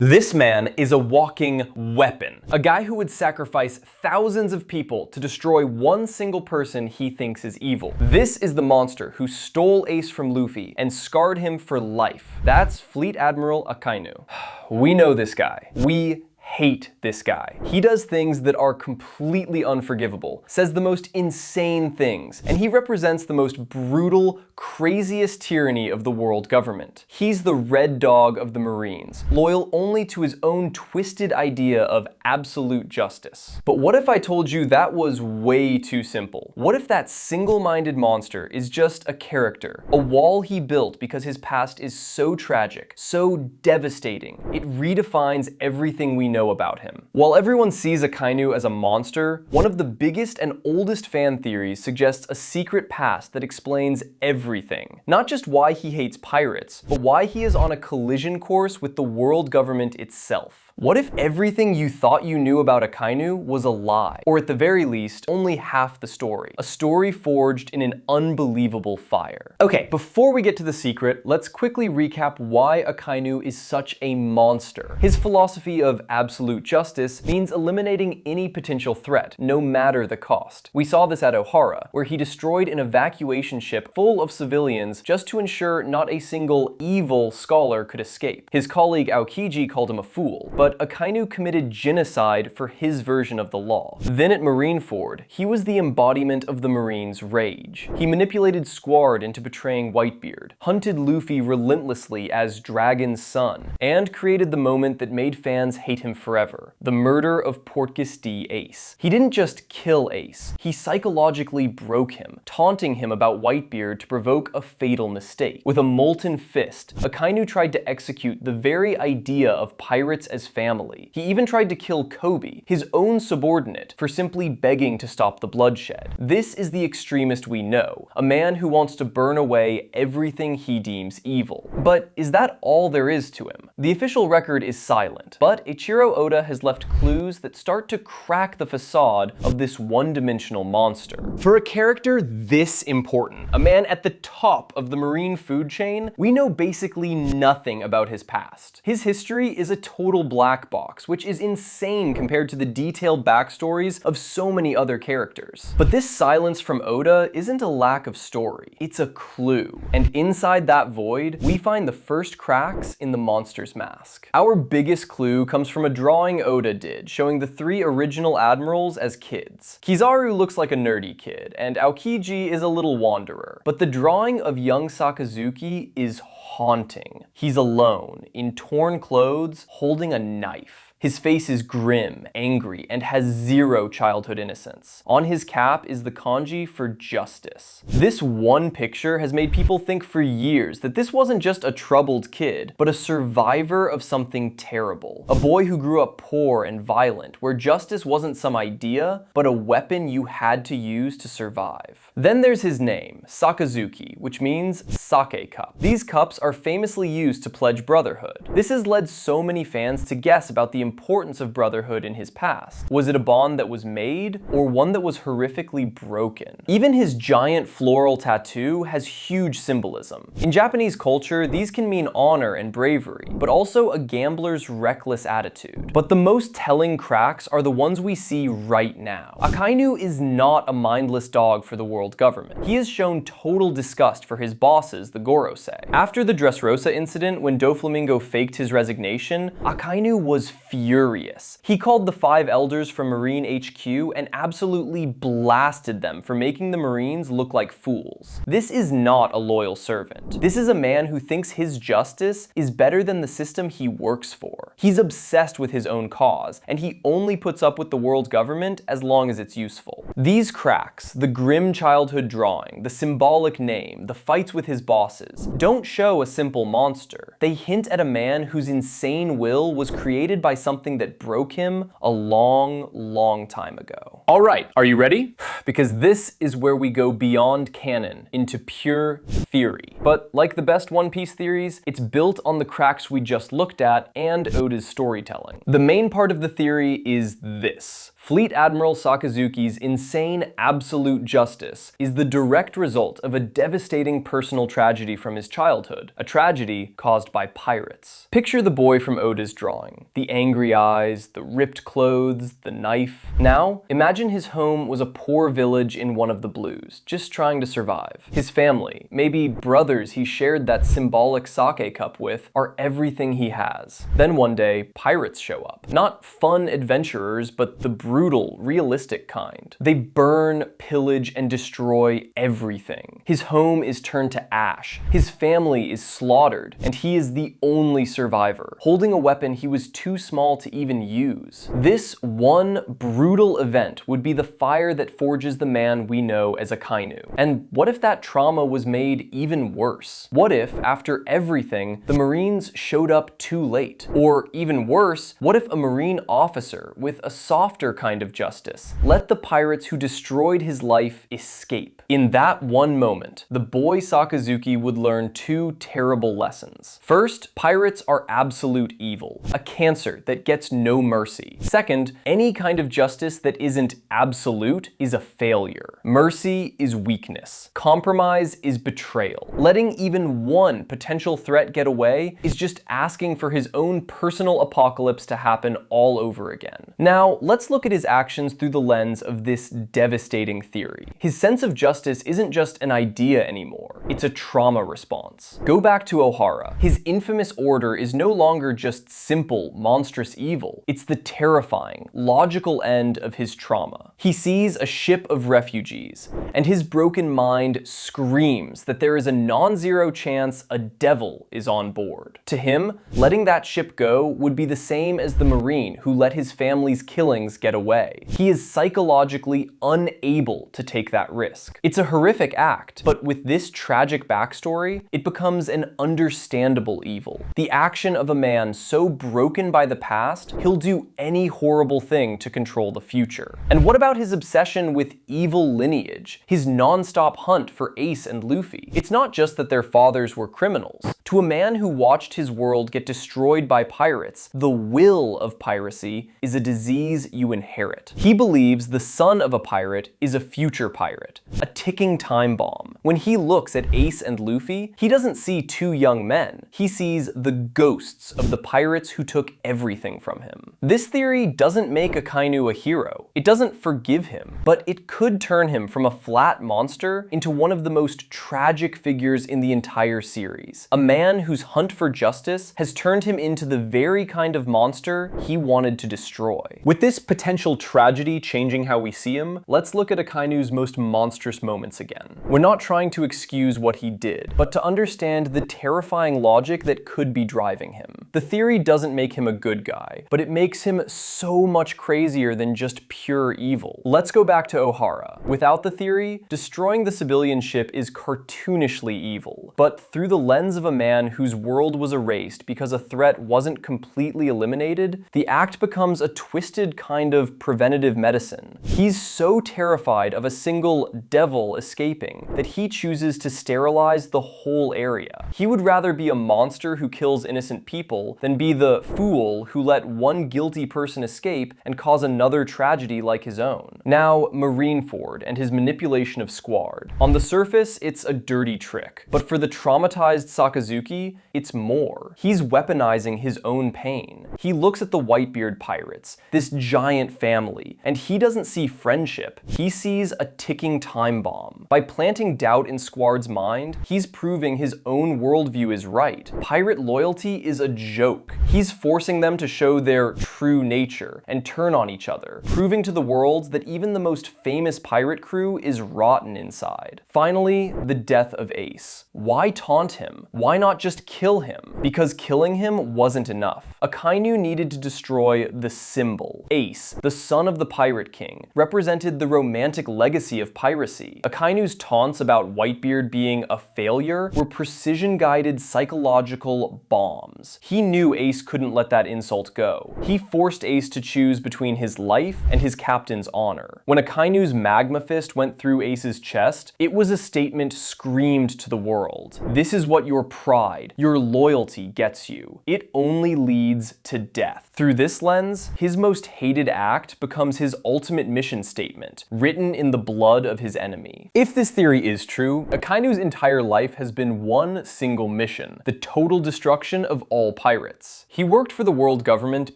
This man is a walking weapon. A guy who would sacrifice thousands of people to destroy one single person he thinks is evil. This is the monster who stole Ace from Luffy and scarred him for life. That's Fleet Admiral Akainu. We know this guy. We hate this guy. He does things that are completely unforgivable, says the most insane things, and he represents the most brutal, craziest tyranny of the world government. He's the red dog of the Marines, loyal only to his own twisted idea of absolute justice. But what if I told you that was way too simple? What if that single-minded monster is just a character, a wall he built because his past is so tragic, so devastating, it redefines everything we know about him? While everyone sees Akainu as a monster, one of the biggest and oldest fan theories suggests a secret past that explains everything. Not just why he hates pirates, but why he is on a collision course with the world government itself. What if everything you thought you knew about Akainu was a lie? Or at the very least, only half the story. A story forged in an unbelievable fire. Okay, before we get to the secret, let's quickly recap why Akainu is such a monster. His philosophy of absolute justice means eliminating any potential threat, no matter the cost. We saw this at Ohara, where he destroyed an evacuation ship full of civilians just to ensure not a single evil scholar could escape. His colleague Aokiji called him a fool, but Akainu committed genocide for his version of the law. Then at Marineford, he was the embodiment of the Marines' rage. He manipulated Squard into betraying Whitebeard, hunted Luffy relentlessly as Dragon's son, and created the moment that made fans hate him forever, the murder of Portgas D. Ace. He didn't just kill Ace, he psychologically broke him, taunting him about Whitebeard to provoke a fatal mistake. With a molten fist, Akainu tried to execute the very idea of pirates as family. He even tried to kill Kobe, his own subordinate, for simply begging to stop the bloodshed. This is the extremist we know, a man who wants to burn away everything he deems evil. But is that all there is to him? The official record is silent, but Eiichiro Oda has left clues that start to crack the facade of this one-dimensional monster. For a character this important, a man at the top of the marine food chain, we know basically nothing about his past. His history is a total black box, which is insane compared to the detailed backstories of so many other characters. But this silence from Oda isn't a lack of story, it's a clue. And inside that void, we find the first cracks in the monster's mask. Our biggest clue comes from a drawing Oda did, showing the three original admirals as kids. Kizaru looks like a nerdy kid, and Aokiji is a little wanderer. But the drawing of young Sakazuki is haunting. He's alone, in torn clothes, holding a knife. His face is grim, angry, and has zero childhood innocence. On his cap is the kanji for justice. This one picture has made people think for years that this wasn't just a troubled kid, but a survivor of something terrible. A boy who grew up poor and violent, where justice wasn't some idea, but a weapon you had to use to survive. Then there's his name, Sakazuki, which means sake cup. These cups are famously used to pledge brotherhood. This has led so many fans to guess about the importance of brotherhood in his past. Was it a bond that was made, or one that was horrifically broken? Even his giant floral tattoo has huge symbolism. In Japanese culture, these can mean honor and bravery, but also a gambler's reckless attitude. But the most telling cracks are the ones we see right now. Akainu is not a mindless dog for the world government. He has shown total disgust for his bosses, the Gorosei. After the Dressrosa incident, when Doflamingo faked his resignation, Akainu was furious. He called the 5 elders from Marine HQ and absolutely blasted them for making the Marines look like fools. This is not a loyal servant. This is a man who thinks his justice is better than the system he works for. He's obsessed with his own cause, and he only puts up with the world government as long as it's useful. These cracks, the grim childhood drawing, the symbolic name, the fights with his bosses, don't show a simple monster. They hint at a man whose insane will was created by something that broke him a long time ago. All right, are you ready? Because this is where we go beyond canon into pure theory. But like the best One Piece theories, it's built on the cracks we just looked at and Oda's Oda's storytelling. The main part of the theory is this. Fleet Admiral Sakazuki's insane absolute justice is the direct result of a devastating personal tragedy from his childhood, a tragedy caused by pirates. Picture the boy from Oda's drawing. The angry eyes, the ripped clothes, the knife. Now, imagine his home was a poor village in one of the blues, just trying to survive. His family, maybe brothers he shared that symbolic sake cup with, are everything he has. Then one day, pirates show up. Not fun adventurers, but the brutal, realistic kind. They burn, pillage, and destroy everything. His home is turned to ash. His family is slaughtered, and he is the only survivor, holding a weapon he was too small to even use. This one brutal event would be the fire that forges the man we know as Akainu. And what if that trauma was made even worse? What if, after everything, the Marines showed up too late? Or even worse, what if a Marine officer with a softer kind of justice let the pirates who destroyed his life escape? In that one moment, the boy Sakazuki would learn two terrible lessons. First, pirates are absolute evil, a cancer that gets no mercy. Second, any kind of justice that isn't absolute is a failure. Mercy is weakness. Compromise is betrayal. Letting even one potential threat get away is just asking for his own personal apocalypse to happen all over again. Now, let's look at his actions through the lens of this devastating theory. His sense of justice isn't just an idea anymore, it's a trauma response. Go back to Ohara. His infamous order is no longer just simple, monstrous evil. It's the terrifying, logical end of his trauma. He sees a ship of refugees, and his broken mind screams that there is a non-zero chance a devil is on board. To him, letting that ship go would be the same as the Marine who let his family's killings get away. He is psychologically unable to take that risk. It's a horrific act, but with this tragic backstory, it becomes an understandable evil. The action of a man so broken by the past, he'll do any horrible thing to control the future. And what about his obsession with evil lineage? His non-stop hunt for Ace and Luffy? It's not just that their fathers were criminals. To a man who watched his world get destroyed by pirates, the will of piracy is a disease you inherit. He believes the son of a pirate is a future pirate, a ticking time bomb. When he looks at Ace and Luffy, he doesn't see two young men. He sees the ghosts of the pirates who took everything from him. This theory doesn't make Akainu a hero. It doesn't forgive him, but it could turn him from a flat monster into one of the most tragic figures in the entire series. A man whose hunt for justice has turned him into the very kind of monster he wanted to destroy. With this potential tragedy changing how we see him, let's look at Akainu's most monstrous moments again. We're not trying to excuse what he did, but to understand the terrifying logic that could be driving him. The theory doesn't make him a good guy, but it makes him so much crazier than just pure evil. Let's go back to Ohara. Without the theory, destroying the civilian ship is cartoonishly evil, but through the lens of a man whose world was erased because a threat wasn't completely eliminated, the act becomes a twisted kind of preventative medicine. He's so terrified of a single devil escaping that he chooses to sterilize the whole area. He would rather be a monster who kills innocent people than be the fool who let one guilty person escape and cause another tragedy like his own. Now, Marineford and his manipulation of Squad. On the surface, it's a dirty trick, but for the traumatized Sakazuki, it's more. He's weaponizing his own pain. He looks at the Whitebeard pirates, this giant family, and he doesn't see friendship. He sees a ticking time bomb. By planting doubt in Squad's mind, he's proving his own worldview is right. Pirate loyalty is a joke. He's forcing them to show their true nature and turn on each other, proving to the world that even the most famous pirate crew is rotten inside. Finally, the death of Ace. Why taunt him? Why not just kill him? Because killing him wasn't enough. Akainu needed to destroy the symbol. Ace, the son of the Pirate King, represented the romantic legacy of piracy. Akainu's taunts about Whitebeard being a failure were precision-guided psychological bombs. He knew Ace couldn't let that insult go. He forced Ace to choose between his life and his captain's honor. When Akainu's magma fist went through Ace's chest, it was a statement screamed to the world. This is what your pride, your loyalty gets you. It only leads to death. Through this lens, his most hated act becomes his ultimate mission statement, written in the blood of his enemy. If this theory is true, Akainu's entire life has been one single mission: the total destruction of all pirates. He worked for the world government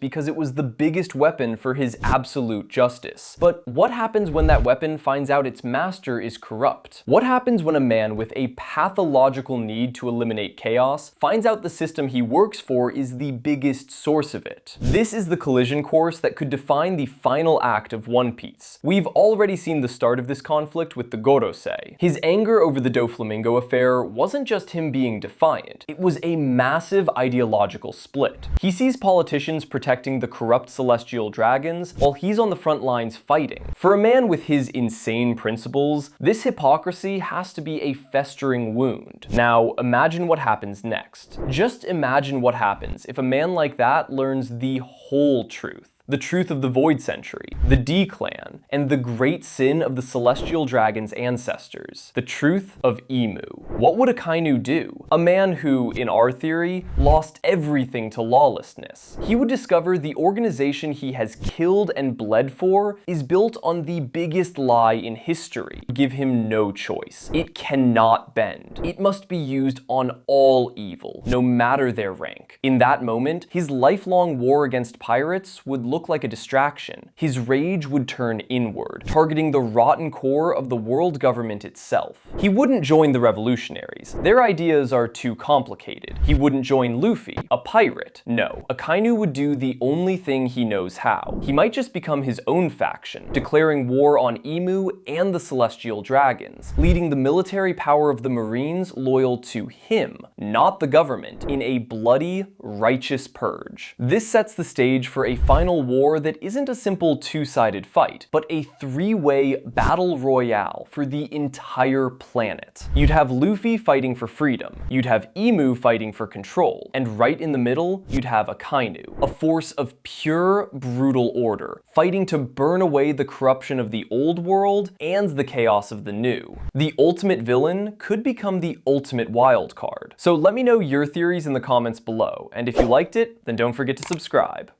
because it was the biggest weapon for his absolute justice. But what happens when that weapon finds out its master is corrupt? What happens when a man with a pathological need to eliminate chaos finds out the system he works for is the biggest source of it? This is the collision course that could define the final act of One Piece. We've already seen the start of this conflict with the Gorosei. His anger over the Doflamingo affair wasn't just him being defiant, it was a massive ideological split. He sees politicians protecting the corrupt celestial dragons while he's on the front lines fighting. For a man with his insane principles, this hypocrisy has to be a festering wound. Now, imagine what happens next. Just imagine what happens if a man like that learns the whole truth. The truth of the Void Century, the D-Clan, and the great sin of the Celestial Dragon's ancestors, the truth of Imu. What would Akainu do? A man who, in our theory, lost everything to lawlessness. He would discover the organization he has killed and bled for is built on the biggest lie in history. Give him no choice. It cannot bend. It must be used on all evil, no matter their rank. In that moment, his lifelong war against pirates would look like a distraction. His rage would turn inward, targeting the rotten core of the world government itself. He wouldn't join the revolutionaries. Their ideas are too complicated. He wouldn't join Luffy, a pirate. No, Akainu would do the only thing he knows how. He might just become his own faction, declaring war on Imu and the Celestial Dragons, leading the military power of the Marines loyal to him, not the government, in a bloody, righteous purge. This sets the stage for a final war that isn't a simple two-sided fight, but a three-way battle royale for the entire planet. You'd have Luffy fighting for freedom, you'd have Imu fighting for control, and right in the middle, you'd have Akainu, a force of pure, brutal order, fighting to burn away the corruption of the old world and the chaos of the new. The ultimate villain could become the ultimate wild card. So let me know your theories in the comments below, and if you liked it, then don't forget to subscribe.